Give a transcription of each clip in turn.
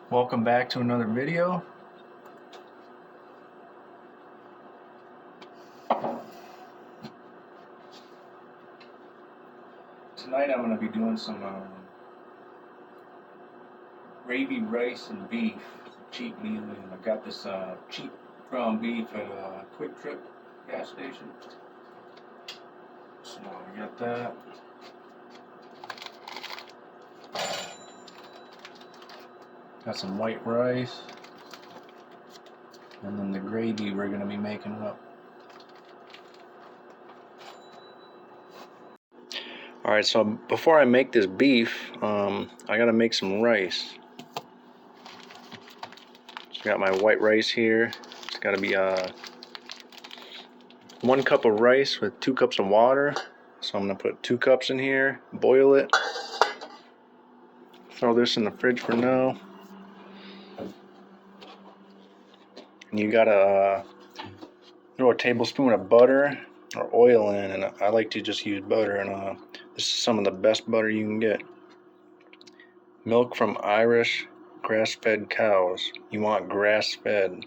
Welcome back to another video. Tonight I'm going to be doing some gravy rice and beef, cheap meal. And I got this cheap ground beef at a Quick Trip gas station. So I got that. Got some white rice. And then the gravy we're going to be making up. Alright, so before I make this beef, I gotta make some rice. So I got my white rice here. It's gotta be 1 cup of rice with 2 cups of water. So I'm gonna put 2 cups in here, boil it. Throw this in the fridge for now. And you gotta throw a tablespoon of butter or oil in, and I like to just use butter. And this is some of the best butter you can get. Milk from Irish grass-fed cows. You want grass-fed.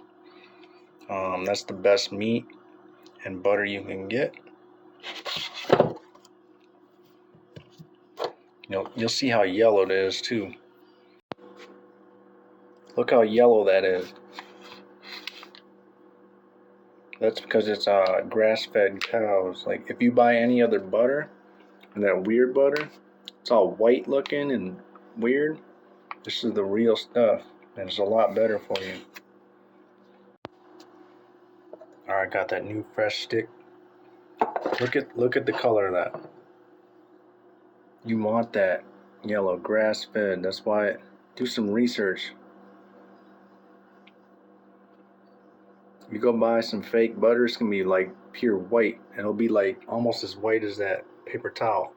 That's the best meat and butter you can get. You'll see how yellow it is too. Look how yellow that is. That's because it's grass-fed cows. Like if you buy any other butter, and that weird butter, it's all white looking and weird. This is the real stuff, and it's a lot better for you. Alright, got that new fresh stick. Look at the color of that. You want that yellow, grass-fed. That's why. Do some research. If you go buy some fake butter, it's gonna be like pure white. It'll be like almost as white as that paper towel.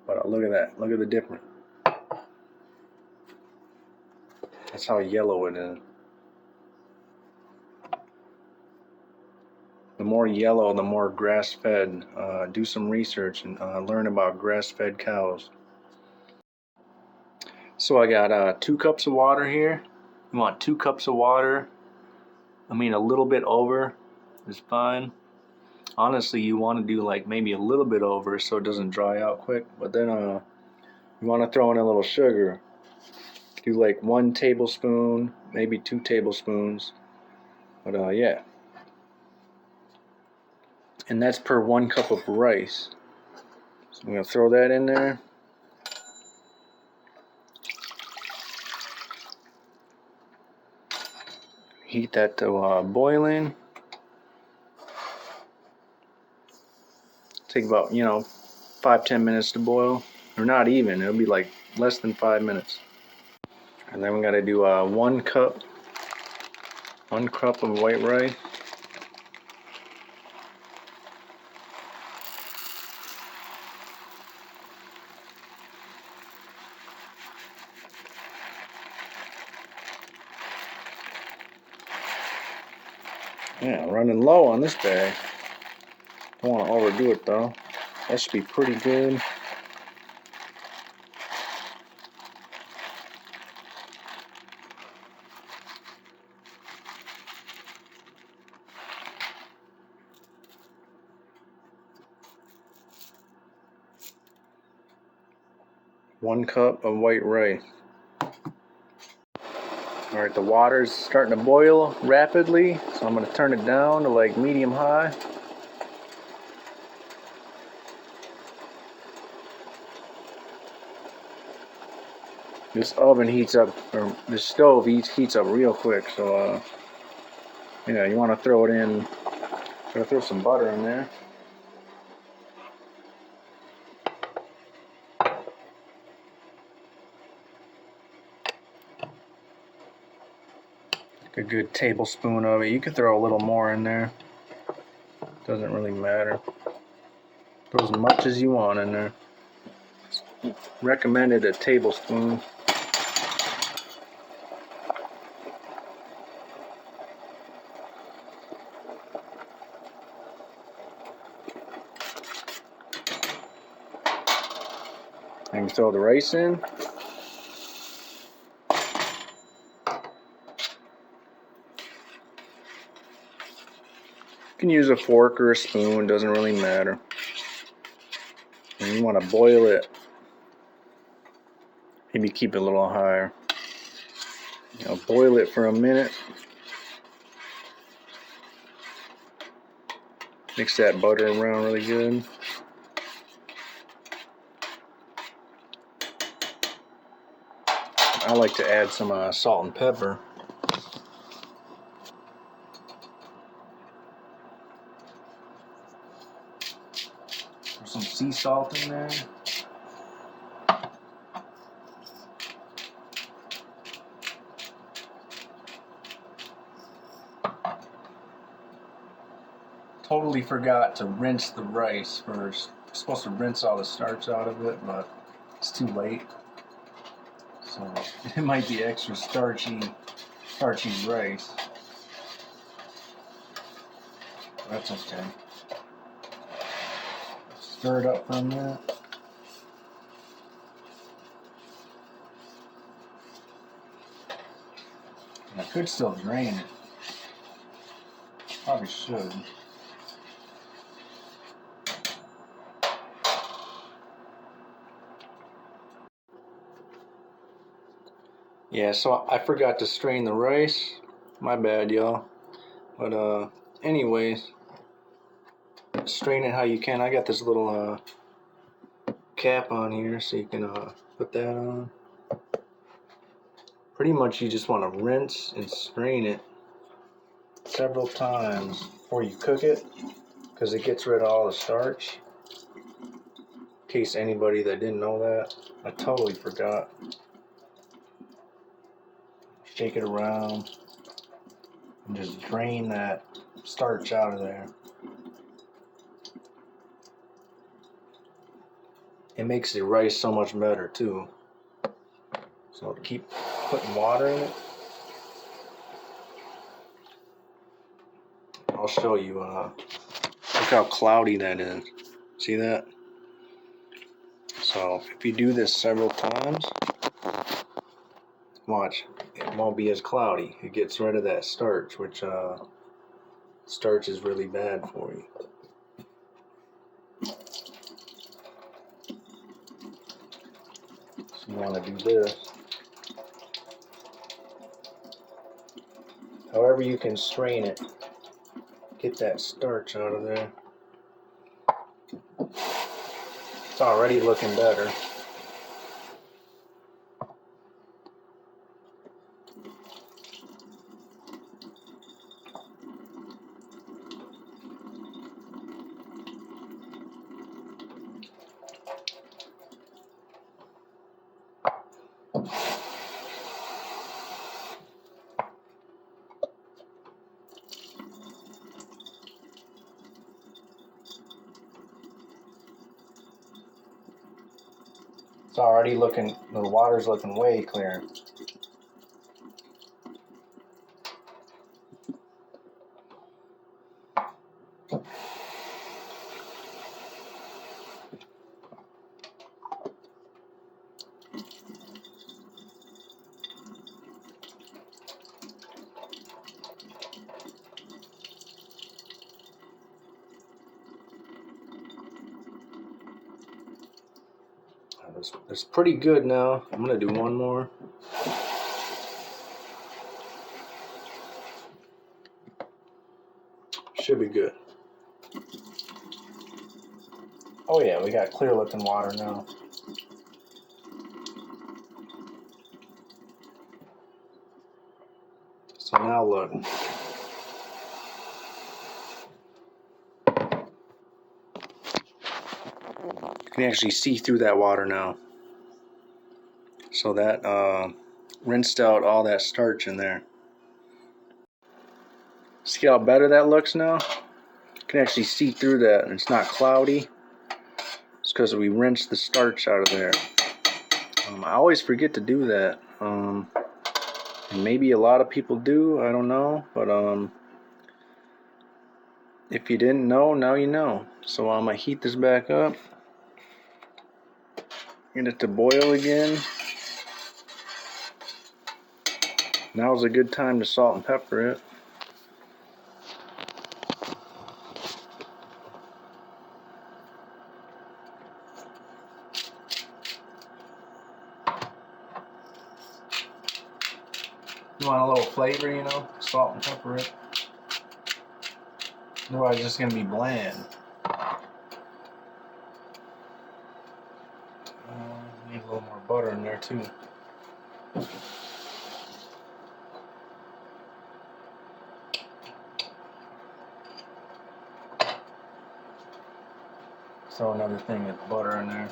But look at that. Look at the difference. That's how yellow it is. The more yellow, the more grass-fed. Do some research and learn about grass-fed cows. So I got 2 cups of water here. You want 2 cups of water. I mean, a little bit over is fine. Honestly, you want to do like maybe a little bit over so it doesn't dry out quick. But then you want to throw in a little sugar. Do like 1 tablespoon, maybe 2 tablespoons. But yeah. And that's per 1 cup of rice. So I'm going to throw that in there. Heat that to boiling. Take about 5-10 minutes to boil, or not even. It'll be like less than 5 minutes. And then we got to do 1 cup of white rice. Yeah, running low on this bag. Don't want to overdo it though. That should be pretty good. One cup of white rice. Alright, the water's starting to boil rapidly, so I'm going to turn it down to like medium high. This oven heats up, or this stove heats up real quick, so yeah, you want to throw it in. Gotta throw some butter in there. A good tablespoon of it. You could throw a little more in there. Doesn't really matter. Throw as much as you want in there. Recommended a tablespoon. And you throw the rice in. can use a fork or a spoon, doesn't really matter. And you want to boil it. Maybe keep it a little higher. Boil it for a minute. Mix that butter around really good. I like to add some salt and pepper. Some sea salt in there. Totally forgot to rinse the rice first. I'm supposed to rinse all the starch out of it, but it's too late. So it might be extra starchy rice. That's okay. Stir it up for a minute. And I could still drain it. Probably should. Yeah, so I forgot to strain the rice. My bad, y'all. But anyways, strain it how you can. I got this little cap on here, so you can put that on. Pretty much, you just want to rinse and strain it several times before you cook it, because it gets rid of all the starch. In case anybody that didn't know that, I totally forgot. Shake it around and just drain that starch out of there. It makes the rice so much better too. So keep putting water in it. I'll show you. Look how cloudy that is. See that? So if you do this several times, watch, it won't be as cloudy. It gets rid of that starch, which starch is really bad for you. So you want to do this. However you can strain it, get that starch out of there. It's already looking better. It's already looking, the water's looking way clear. It's pretty good now. I'm gonna do one more. Should be good. Oh yeah, we got clear looking water now. So now look. You can actually see through that water now. So that rinsed out all that starch in there. See how better that looks now? You can actually see through that, and it's not cloudy. It's because we rinsed the starch out of there. I always forget to do that. And maybe a lot of people do, I don't know. But if you didn't know, now you know. So I'm going to heat this back up. Get it to boil again. Now's a good time to salt and pepper it. You want a little flavor, you know, salt and pepper it. Otherwise it's just gonna be bland. Need a little more butter in there too. Throw another thing of butter in there.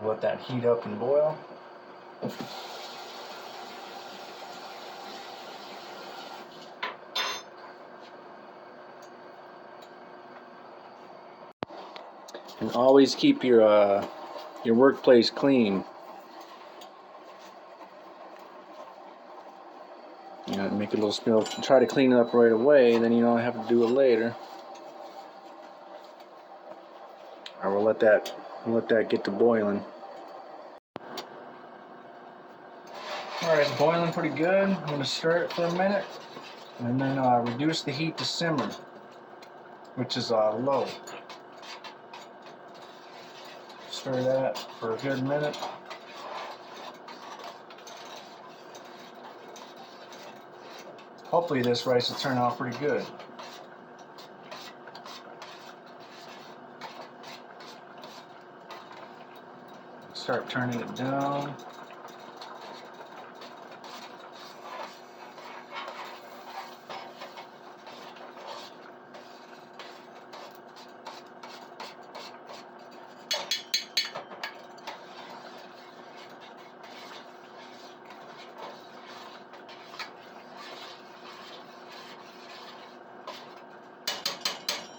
Let that heat up and boil. And always keep your workplace clean. You know, make a little spill. Try to clean it up right away, then you don't have to do it later. Or we'll let that get to boiling. Alright, it's boiling pretty good. I'm going to stir it for a minute and then reduce the heat to simmer, which is low. Stir that for a good minute. Hopefully this rice will turn out pretty good. Start turning it down.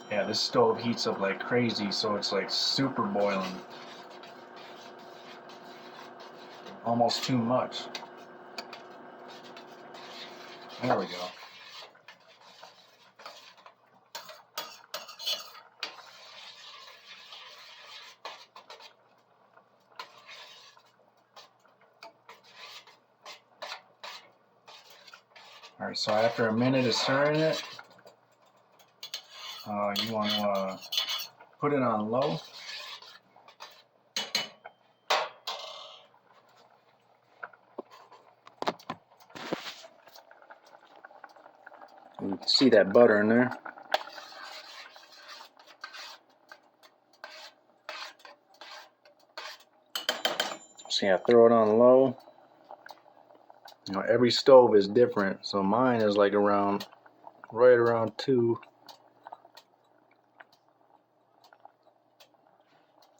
Yeah, this stove heats up like crazy, so it's like super boiling. Almost too much. There we go. Alright, so after a minute of stirring it, you want to put it on low. You can see that butter in there. So yeah, throw it on low. You know, every stove is different, so mine is like right around 2.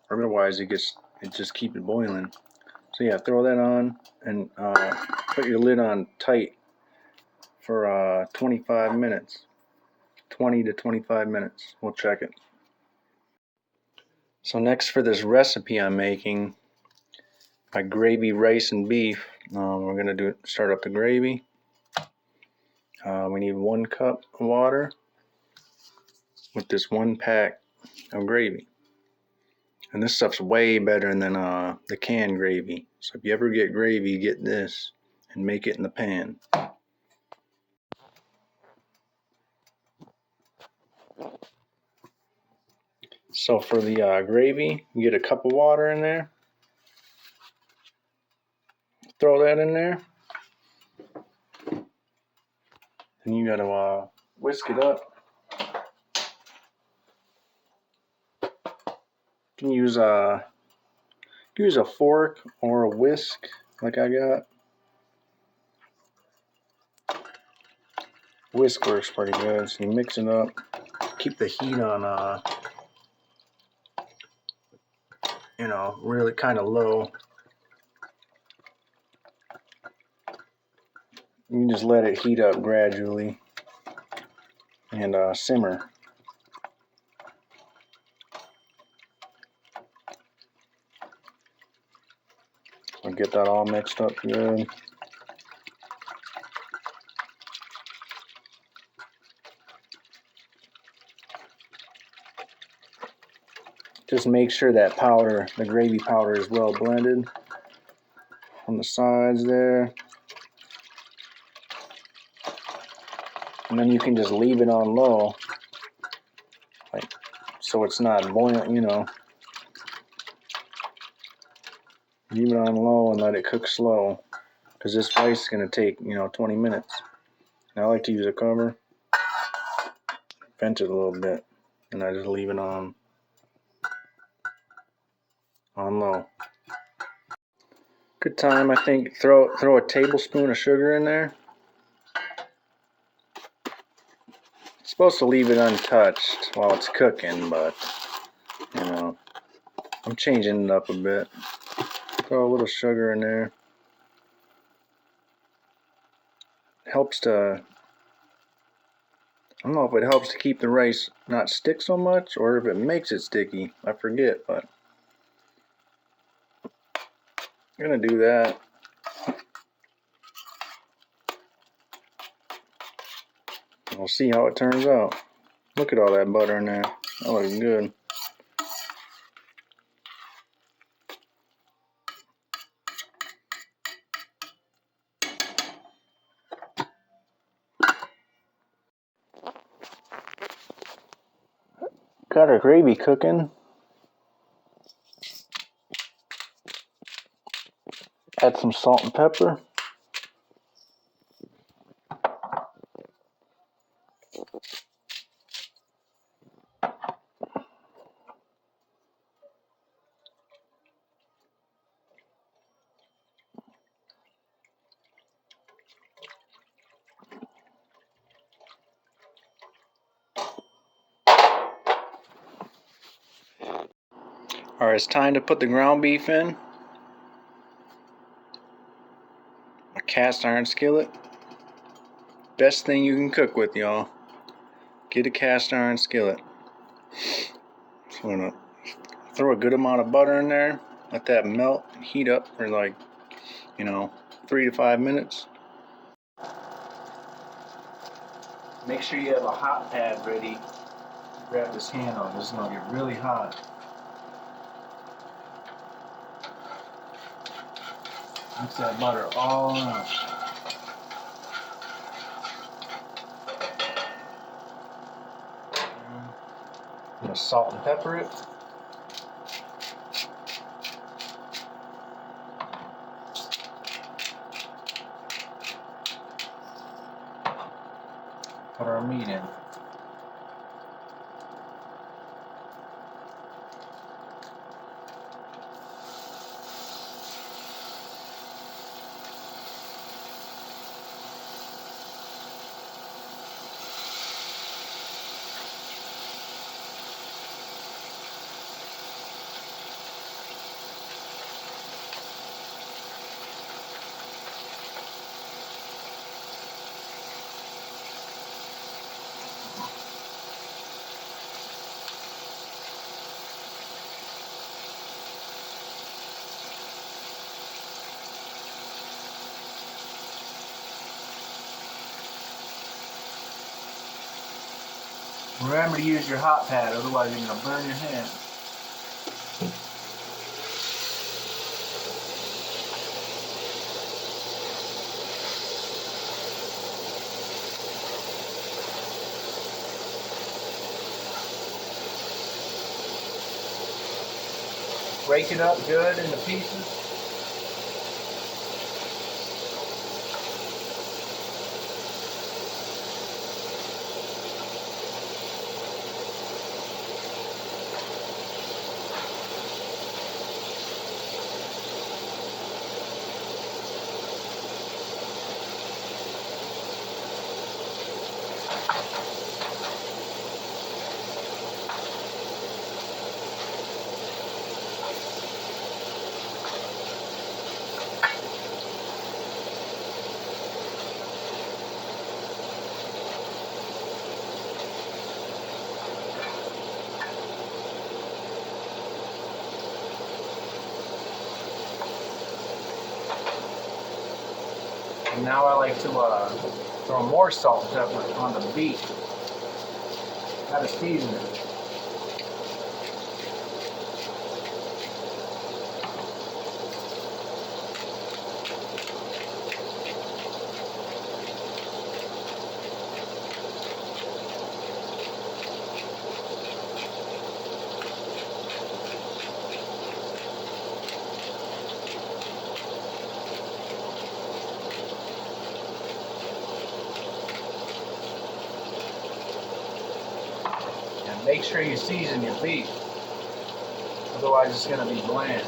Otherwise it just keep it boiling. So yeah, throw that on and put your lid on tight for 25 minutes. 20 to 25 minutes. We'll check it. So next for this recipe I'm making, my gravy rice and beef, we're gonna start up the gravy. We need 1 cup of water with this 1 pack of gravy. And this stuff's way better than the canned gravy. So if you ever get gravy, get this and make it in the pan. So for the gravy, you get a cup of water in there. Throw that in there. And you gotta whisk it up. You can use a fork or a whisk like I got. Whisk works pretty good. So you mix it up. Keep the heat on really kind of low. You can just let it heat up gradually and simmer. So get that all mixed up good. Just make sure that powder, the gravy powder, is well blended on the sides there. And then you can just leave it on low, like, so it's not boiling, you know. Leave it on low and let it cook slow, because this rice is going to take, you know, 20 minutes. And I like to use a cover, vent it a little bit, and I just leave it on low. Good time, I think. Throw a tablespoon of sugar in there. Supposed to leave it untouched while it's cooking, but you know, I'm changing it up a bit. Throw a little sugar in there. Helps to, I don't know if it helps to keep the rice not stick so much or if it makes it sticky. I forget, but I'm gonna do that. We'll see how it turns out. Look at all that butter in there. That looks good. Got our gravy cooking. Add some salt and pepper. Alright, it's time to put the ground beef in. A cast iron skillet. Best thing you can cook with, y'all. Get a cast iron skillet. So I'm gonna throw a good amount of butter in there. Let that melt and heat up for like, you know, 3 to 5 minutes. Make sure you have a hot pad ready. Grab this handle. This is gonna get really hot. Mix that butter all around. I'm gonna salt and pepper it. Put our meat in. Remember to use your hot pad, otherwise you're going to burn your hand. Break it up good into pieces. And now I like to throw more salt and pepper on the beef. Gotta season it. make sure you season your beef. Otherwise it's going to be bland.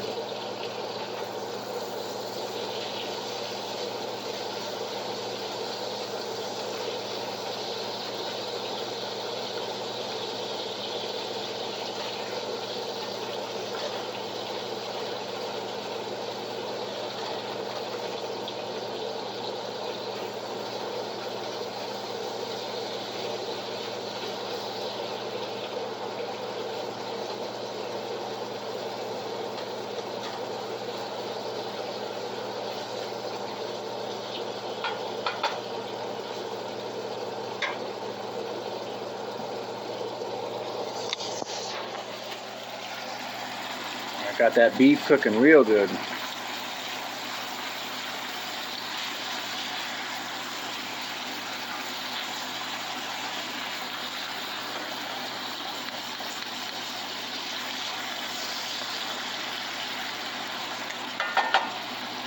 Got that beef cooking real good.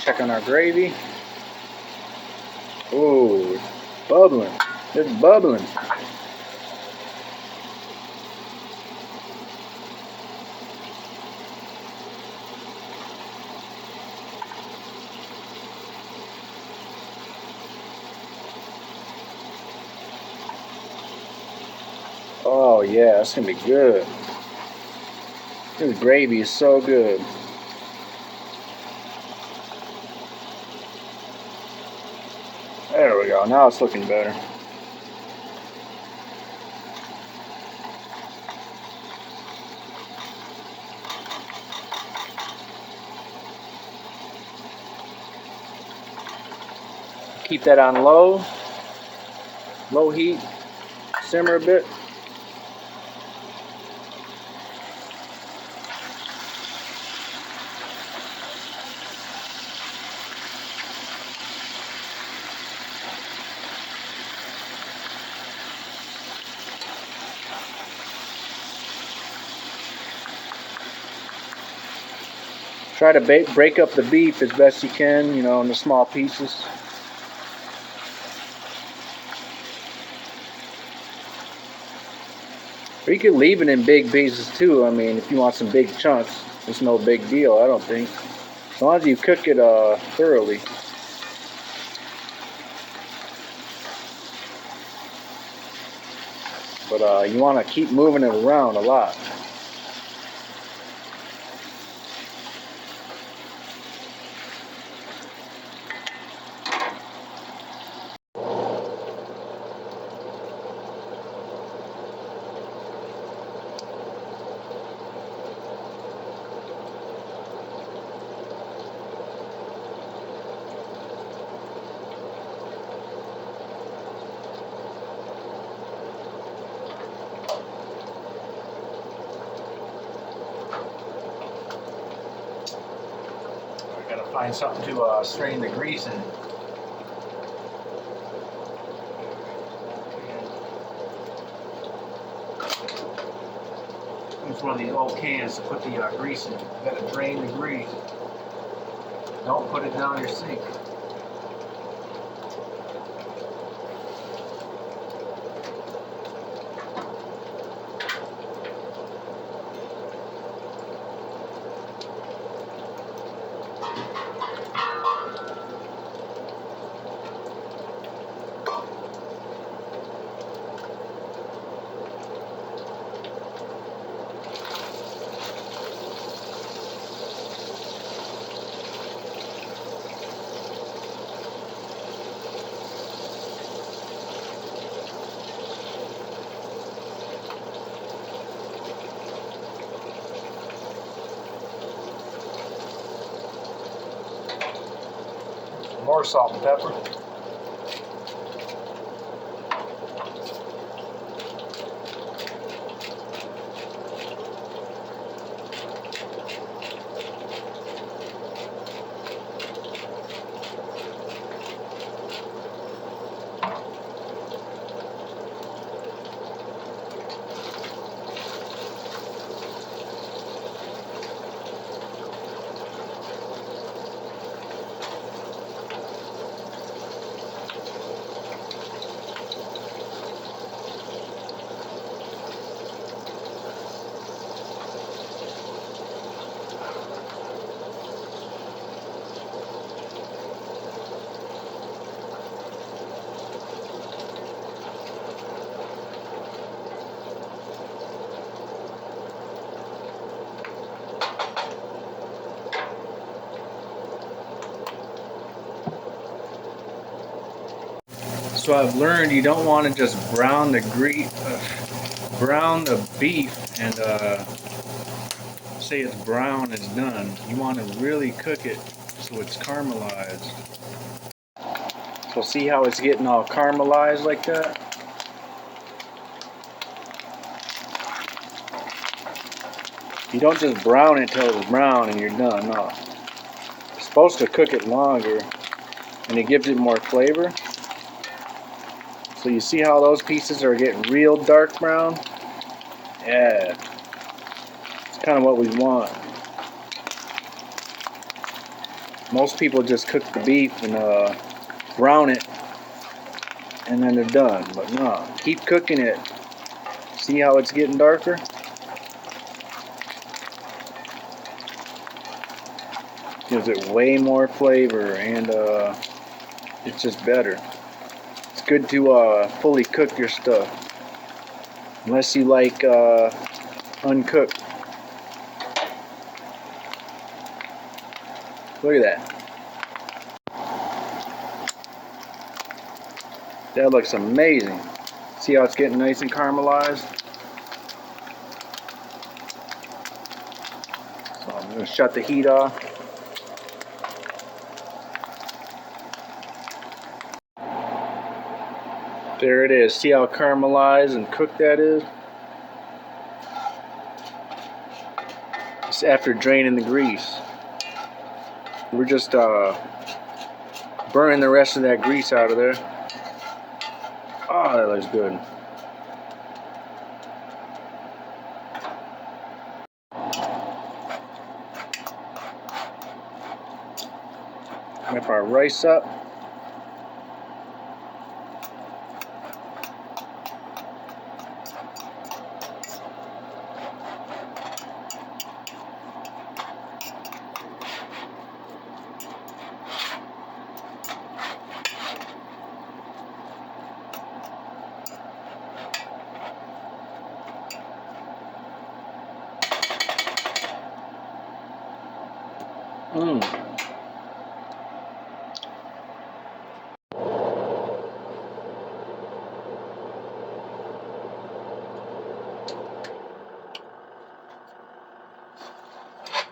Check on our gravy. Oh, it's bubbling. It's bubbling. Oh yeah, it's gonna be good. This gravy is so good. There we go, now it's looking better. Keep that on low heat, simmer a bit. Try to break up the beef as best you can, you know, into small pieces. Or you could leave it in big pieces too. I mean, if you want some big chunks, it's no big deal, I don't think. As long as you cook it thoroughly. But you want to keep moving it around a lot. Gotta find something to strain the grease in. Use one of these old cans to put the grease in. You gotta drain the grease. Don't put it down your sink. More salt and pepper. So I've learned you don't want to just brown the beef and say it's brown, it's done. You want to really cook it so it's caramelized. So see how it's getting all caramelized like that? You don't just brown it till it's brown and you're done. No. You're supposed to cook it longer and it gives it more flavor. So you see how those pieces are getting real dark brown? Yeah. It's kind of what we want. Most people just cook the beef and brown it and then they're done. But no, keep cooking it. See how it's getting darker? Gives it way more flavor and it's just better. It's good to fully cook your stuff. Unless you like uncooked. Look at that. That looks amazing. See how it's getting nice and caramelized? So I'm going to shut the heat off. There it is. See how caramelized and cooked that is? It's after draining the grease. We're just burning the rest of that grease out of there. Oh, that looks good. Whip our rice up.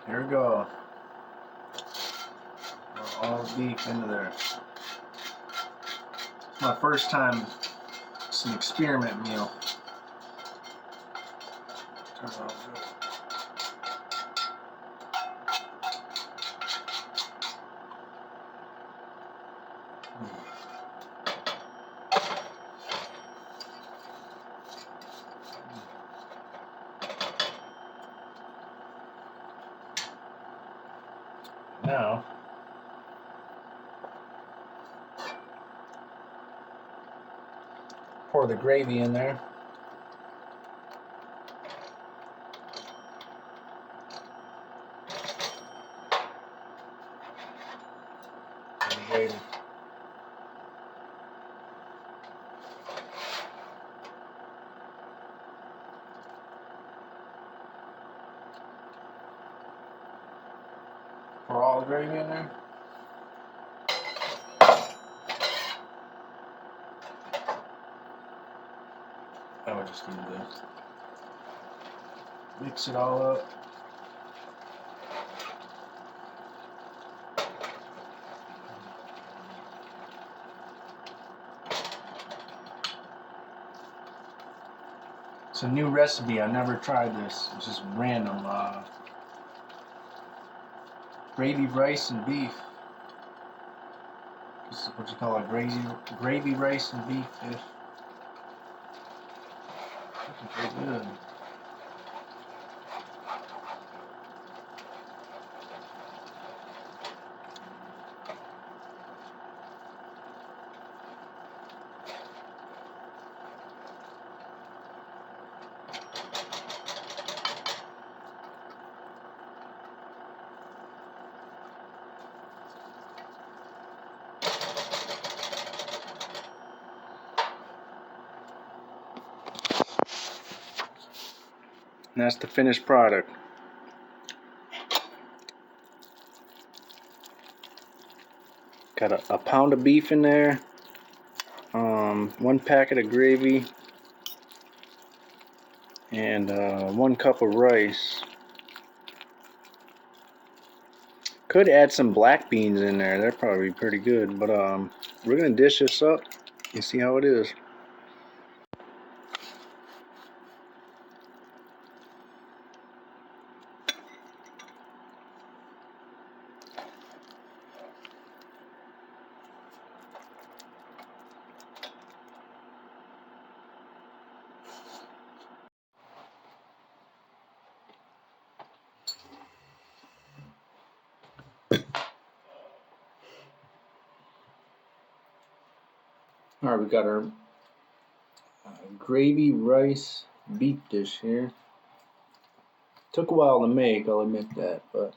Here we go. All beef into there. My first time. It's an experiment meal. Turn it off. Now, pour the gravy in there. Gravy. Pour all the gravy in there. I would just do this. Mix it all up. It's a new recipe. I never tried this. It's just random. Gravy rice and beef. This is what you call a gravy rice and beef dish. Looking pretty good. And that's the finished product. Got a pound of beef in there. 1 packet of gravy and 1 cup of rice. Could add some black beans in there. That'd probably be pretty good. But we're gonna dish this up and see how it is. All right, we got our gravy rice beef dish here. Took a while to make, I'll admit that, but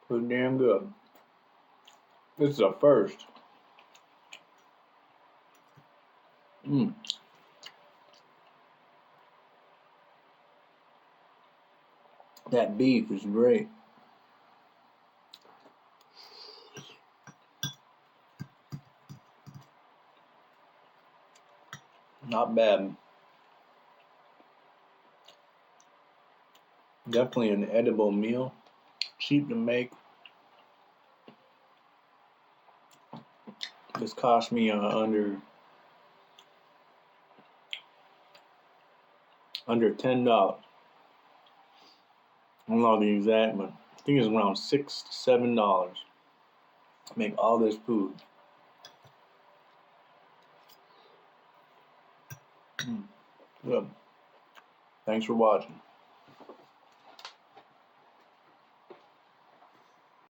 pretty damn good. This is a first. That beef is great. Not bad. Definitely an edible meal. Cheap to make. This cost me under $10. I don't know the exact, but I think it's around $6 to $7 to make all this food. Good. Thanks for watching.